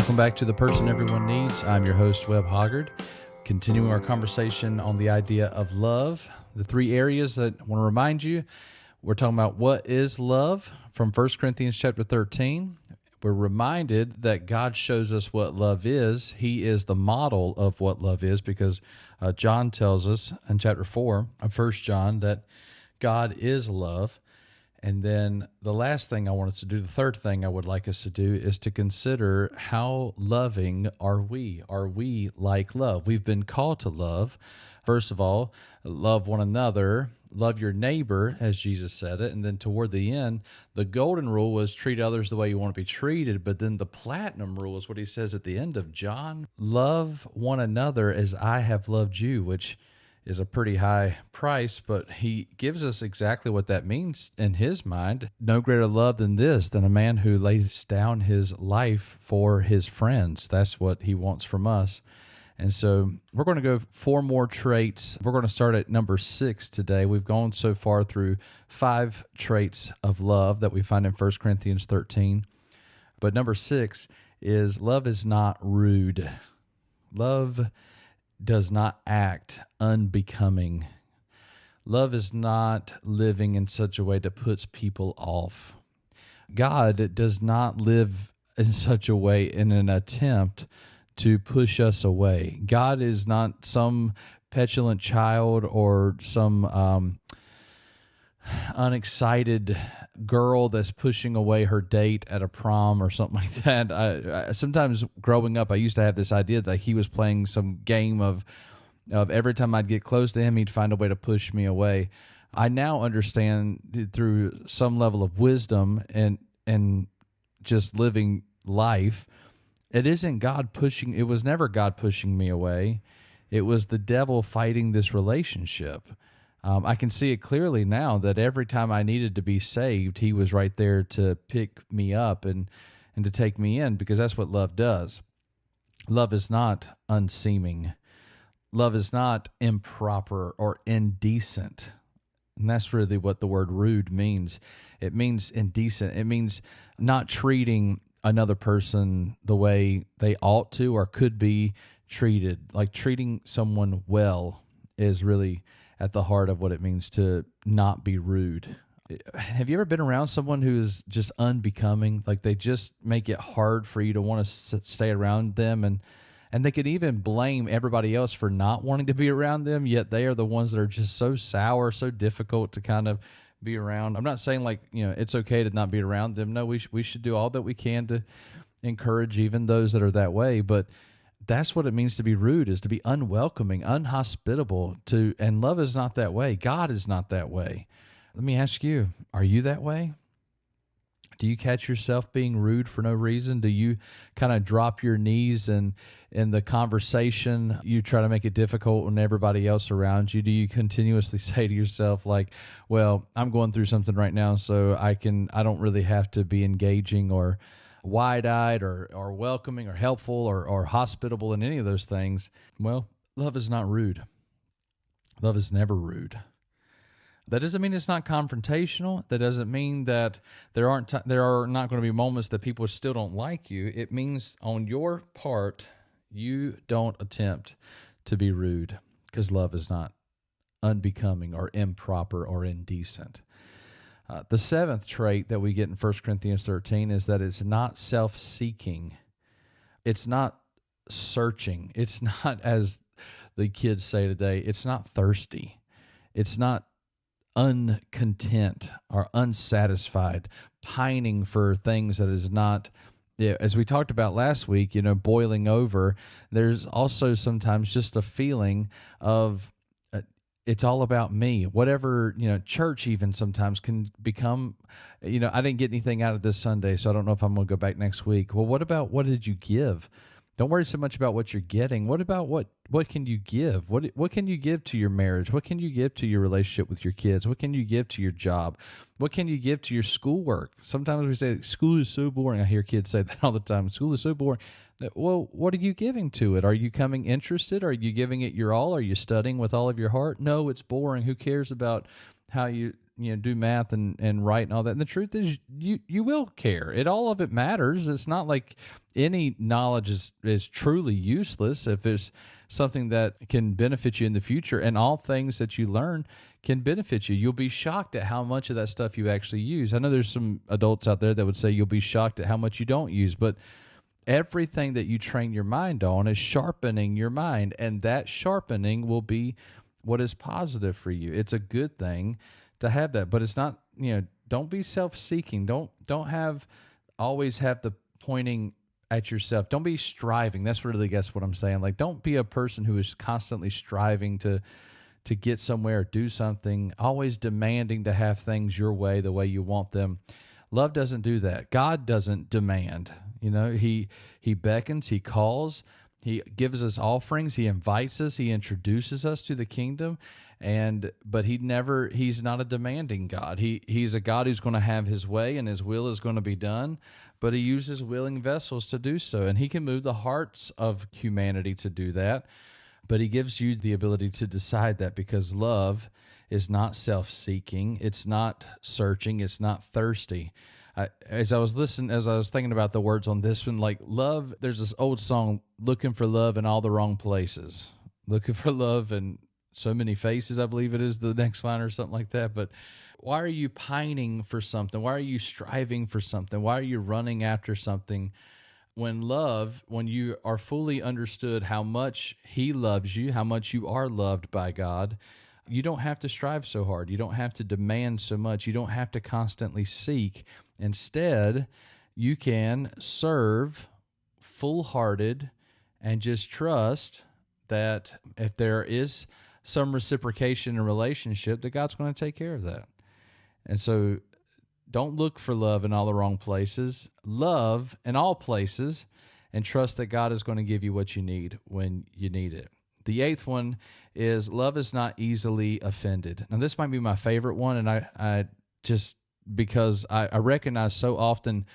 Welcome back to The Person Everyone Needs. I'm your host, Webb Hoggard, continuing our conversation on the idea of love. The three areas that I want to remind you, we're talking about what is love from 1 Corinthians chapter 13. We're reminded that God shows us what love is. He is the model of what love is because John tells us in chapter 4 of 1 John that God is love. And then the last thing I want us to do, the third thing I would like us to do, is to consider how loving are we? Are we like love? We've been called to love. First of all, love one another, love your neighbor, as Jesus said it. And then toward the end, the golden rule was treat others the way you want to be treated. But then the platinum rule is what he says at the end of John. Love one another as I have loved you, which is a pretty high price, but he gives us exactly what that means in his mind. No greater love than this, than a man who lays down his life for his friends. That's what he wants from us. And so we're going to go 4 more traits. We're going to start at number 6 today. We've gone so far through 5 traits of love that we find in 1 Corinthians 13. But number 6 is love is not rude. Love does not act unbecoming. Love is not living in such a way that puts people off. God does not live in such a way in an attempt to push us away. God is not some petulant child or some unexcited girl that's pushing away her date at a prom or something like that. I sometimes growing up, I used to have this idea that he was playing some game of every time I'd get close to him, he'd find a way to push me away. I now understand through some level of wisdom and just living life, it isn't God pushing. It was never God pushing me away. It was the devil fighting this relationship. I can see it clearly now that every time I needed to be saved, he was right there to pick me up and to take me in, because that's what love does. Love is not unseeming. Love is not improper or indecent. And that's really what the word rude means. It means indecent. It means not treating another person the way they ought to or could be treated. Like treating someone well is really at the heart of what it means to not be rude. Have you ever been around someone who is just unbecoming? Like they just make it hard for you to want to stay around them, and they could even blame everybody else for not wanting to be around them, yet they are the ones that are just so sour, so difficult to kind of be around. I'm not saying it's okay to not be around them. No, we should do all that we can to encourage even those that are that way, but that's what it means to be rude, is to be unwelcoming, unhospitable, and love is not that way. God is not that way. Let me ask you, are you that way? Do you catch yourself being rude for no reason? Do you kind of drop your knees and in the conversation, you try to make it difficult on everybody else around you? Do you continuously say to yourself like, well, I'm going through something right now, so I don't really have to be engaging or wide-eyed or welcoming or helpful or hospitable in any of those things? Well, love is not rude. Love is never rude. That doesn't mean it's not confrontational. That doesn't mean that there are not going to be moments that people still don't like you. It means on your part, you don't attempt to be rude, because love is not unbecoming or improper or indecent. The 7th trait that we get in 1 Corinthians 13 is that it's not self-seeking. It's not searching. It's not, as the kids say today, it's not thirsty. It's not uncontent or unsatisfied, pining for things that is not, as we talked about last week, boiling over. There's also sometimes just a feeling of it's all about me. Whatever, church even sometimes can become, I didn't get anything out of this Sunday, so I don't know if I'm going to go back next week. Well, what about what did you give? Don't worry so much about what you're getting. What about what can you give? What can you give to your marriage? What can you give to your relationship with your kids? What can you give to your job? What can you give to your schoolwork? Sometimes we say, school is so boring. I hear kids say that all the time. School is so boring. Well, what are you giving to it? Are you coming interested? Are you giving it your all? Are you studying with all of your heart? No, it's boring. Who cares about how you do math and write and all that. And the truth is, you will care. All of it matters. It's not like any knowledge is truly useless if it's something that can benefit you in the future. And all things that you learn can benefit you. You'll be shocked at how much of that stuff you actually use. I know there's some adults out there that would say you'll be shocked at how much you don't use, but everything that you train your mind on is sharpening your mind, and that sharpening will be what is positive for you. It's a good thing to have that, but it's not, don't be self-seeking. Don't always have the pointing at yourself. Don't be striving. That's really, I guess, what I'm saying. Like, don't be a person who is constantly striving to get somewhere, do something, always demanding to have things your way, the way you want them. Love doesn't do that. God doesn't demand. He beckons, he calls, he gives us offerings, he invites us, he introduces us to the kingdom, but he's not a demanding God. He's a God who's going to have his way and his will is going to be done, but he uses willing vessels to do so, and he can move the hearts of humanity to do that, but he gives you the ability to decide that, because love is not self-seeking, it's not searching, it's not thirsty. As I was thinking about the words on this one, like love, there's this old song, looking for love in all the wrong places. Looking for love in so many faces, I believe it is the next line or something like that. But why are you pining for something? Why are you striving for something? Why are you running after something? When you are fully understood how much he loves you, how much you are loved by God, you don't have to strive so hard. You don't have to demand so much. You don't have to constantly seek. Instead, you can serve full-hearted and just trust that if there is some reciprocation in a relationship, that God's going to take care of that. And so don't look for love in all the wrong places. Love in all places, and trust that God is going to give you what you need when you need it. The eighth one is love is not easily offended. Now, this might be my favorite one, and I just, because I recognize so often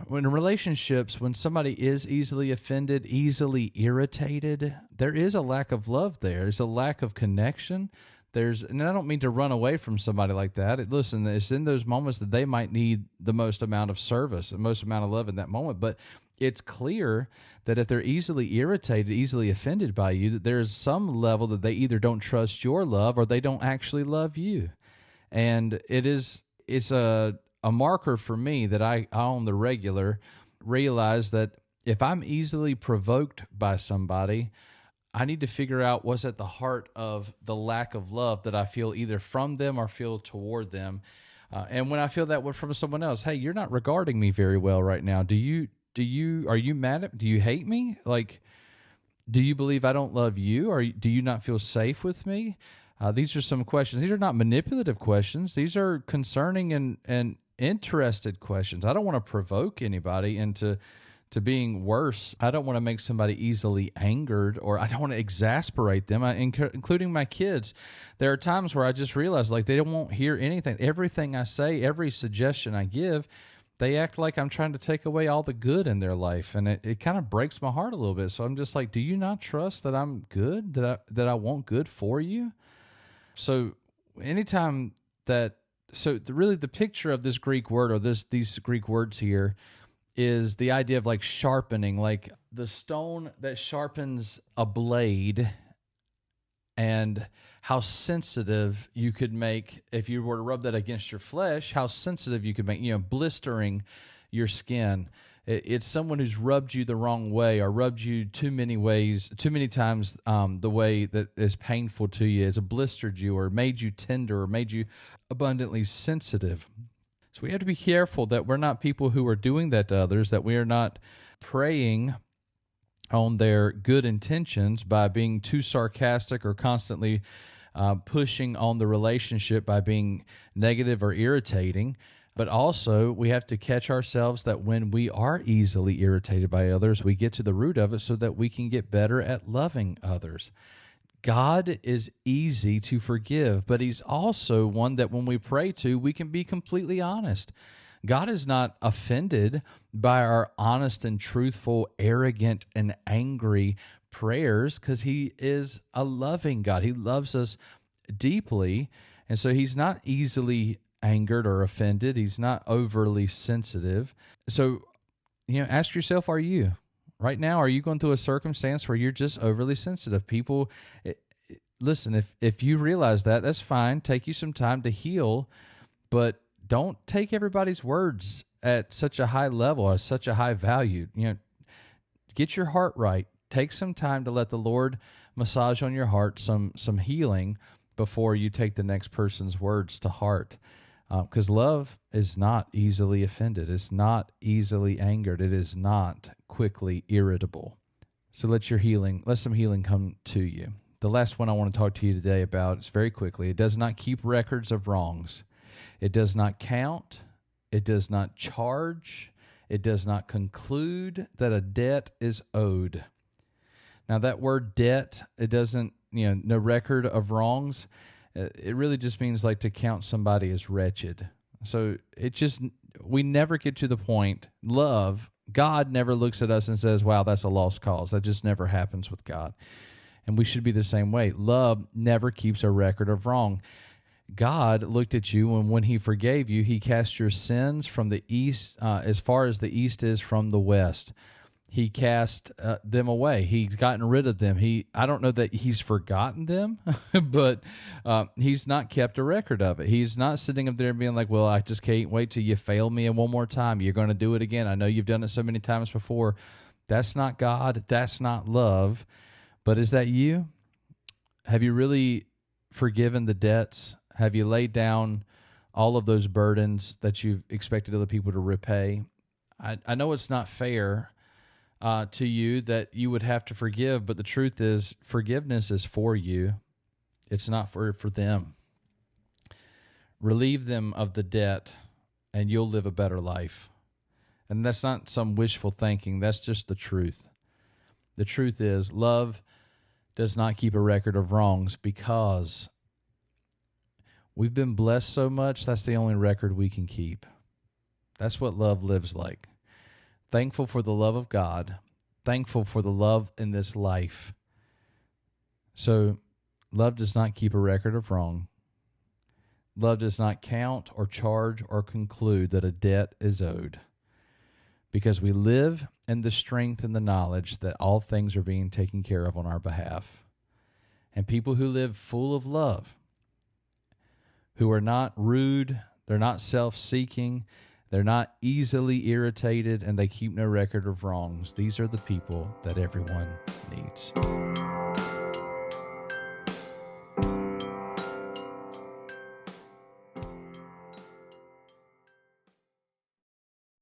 when in relationships, when somebody is easily offended, easily irritated, there is a lack of love there. There's a lack of connection. And I don't mean to run away from somebody like that. Listen, it's in those moments that they might need the most amount of service, the most amount of love in that moment. But it's clear that if they're easily irritated, easily offended by you, that there's some level that they either don't trust your love or they don't actually love you. And it's a marker for me that I on the regular realize that if I'm easily provoked by somebody, I need to figure out what's at the heart of the lack of love that I feel either from them or feel toward them. And when I feel that from someone else, hey, you're not regarding me very well right now. Are you mad at me? Do you hate me? Like, do you believe I don't love you? Or do you not feel safe with me? These are some questions. These are not manipulative questions. These are concerning and interested questions. I don't want to provoke anybody into being worse. I don't want to make somebody easily angered, or I don't want to exasperate them, including my kids. There are times where I just realize like they won't hear anything. Everything I say, every suggestion I give, they act like I'm trying to take away all the good in their life, and it kind of breaks my heart a little bit. So I'm just like, do you not trust that I'm good, that I want good for you? So anytime really the picture of this Greek word, or these Greek words here, is the idea of like sharpening, like the stone that sharpens a blade, and how sensitive you could make if you were to rub that against your flesh, how sensitive you could make, blistering your skin. It's someone who's rubbed you the wrong way, or rubbed you too many times the way that is painful to you. It's blistered you, or made you tender, or made you abundantly sensitive. So we have to be careful that we're not people who are doing that to others, that we are not preying on their good intentions by being too sarcastic, or constantly pushing on the relationship by being negative or irritating. But also, we have to catch ourselves that when we are easily irritated by others, we get to the root of it so that we can get better at loving others. God is easy to forgive, but he's also one that when we pray to, we can be completely honest. God is not offended by our honest and truthful, arrogant and angry prayers, because he is a loving God. He loves us deeply. And so he's not easily angered or offended. He's not overly sensitive. So, ask yourself, are you? Right now, are you going through a circumstance where you're just overly sensitive? People, listen, if you realize that, that's fine. Take you some time to heal, but don't take everybody's words at such a high level, at such a high value. Get your heart right. Take some time to let the Lord massage on your heart some healing before you take the next person's words to heart. Because love is not easily offended. It's not easily angered. It is not quickly irritable. So let some healing come to you. The last one I want to talk to you today about is very quickly. It does not keep records of wrongs. It does not count. It does not charge. It does not conclude that a debt is owed. Now that word debt, it doesn't, no record of wrongs. It really just means like to count somebody as wretched. So we never get to the point. God never looks at us and says, wow, that's a lost cause. That just never happens with God. And we should be the same way. Love never keeps a record of wrong. God looked at you, and when he forgave you, he cast your sins from the east, as far as the east is from the west. He cast them away. He's gotten rid of them. I don't know that he's forgotten them, but he's not kept a record of it. He's not sitting up there and being like, well, I just can't wait till you fail me one more time. You're going to do it again. I know you've done it so many times before. That's not God. That's not love. But is that you? Have you really forgiven the debts? Have you laid down all of those burdens that you've expected other people to repay? I know it's not fair to you that you would have to forgive, but the truth is forgiveness is for you. It's not for them. Relieve them of the debt, and you'll live a better life. And that's not some wishful thinking. That's just the truth. The truth is love does not keep a record of wrongs because we've been blessed so much, that's the only record we can keep. That's what love lives like. Thankful for the love of God, thankful for the love in this life. So, love does not keep a record of wrong. Love does not count or charge or conclude that a debt is owed. Because we live in the strength and the knowledge that all things are being taken care of on our behalf. And people who live full of love, who are not rude, they're not self-seeking, they're not easily irritated, and they keep no record of wrongs. These are the people that everyone needs.